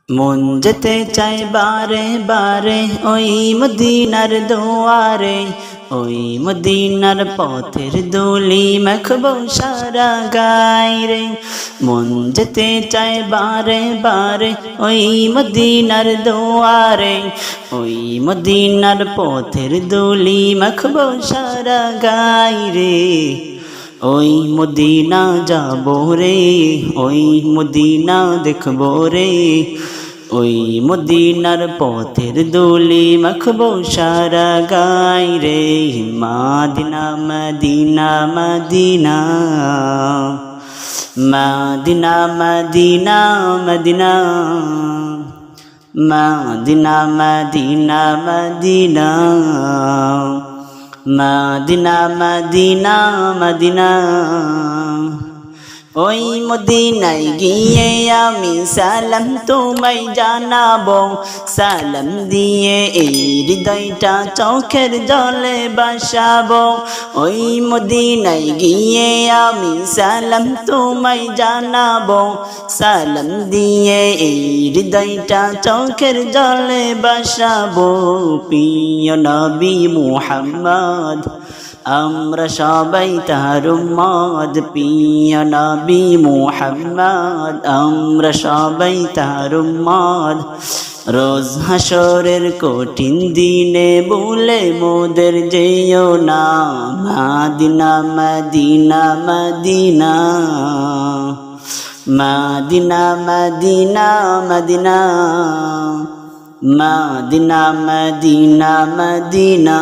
মন যেতে চায় বারে বারে ওই মদিনার দুয়ারে, ওই মদিনার পথের ধুলি মাখবো সারা গায় রে। মন যেতে চায় বারে বারে ওই মদিনার দুয়ারে, ওই মদিনার পথের ধুলি মাখবো সারা গায় রে। ওই মদিনা যাবো রে, ওই মদিনা দেখবো রে, ওই মদিনার পথের ধুলি মাখবো সারা গায় রে। Medina Medina Medina Medina Medina Medina Medina Medina Medina Medina Medina Medina. ওই মদিনায় গিয়ে আমি সালাম তোমায় জানাবো, সালাম দিয়ে এই হৃদয়টা চোখের জলে বাসাবো। ওই মদিনায় গিয়ে আমি সালাম তোমায় জানাবো, সালাম দিয়ে এই হৃদয়টা চোখের জলে বাসাবো। প্রিয় নবী মুহাম্মদ আমরা সবাই তার উম্মত, প্রিয় নবী মুহাম্মদ আমরা সবাই তার উম্মত। রোজ হাসরের কঠিন দিনে বলে মোদের যেও না, Medina Medina Medina Medina Medina Medina Medina Medina Medina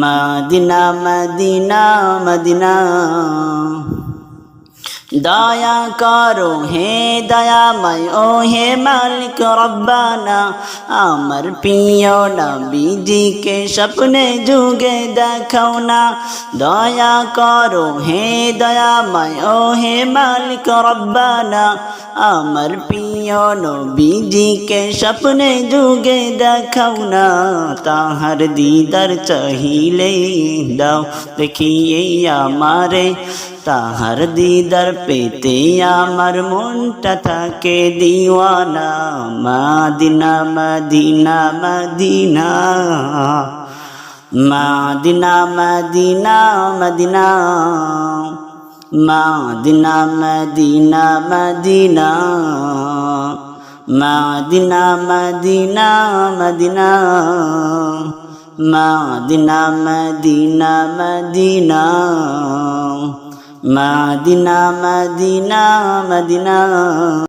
Medina Medina Medina. দয়া করো হে দয়াময় ও হে মালিক রব্বানা, আমার প্রিয় নবীজিকে স্বপ্নে যুগে দেখাও না। দয়া করো হে দয়াময় ও হে মালিক রব্বানা, আমার প্রিয় নবীজিকে স্বপ্নে যুগে দেখাও না। তাহার দিদার চাহিলে দাও দেখিয়ে আমারে, তাহার দিদার পেতে আমার মনটা থাকে দিওয়ানা। Medina Medina Medina Medina Medina Medina Medina Medina Medina Medina Medina Medina Medina Medina Medina Medina Medina Medina.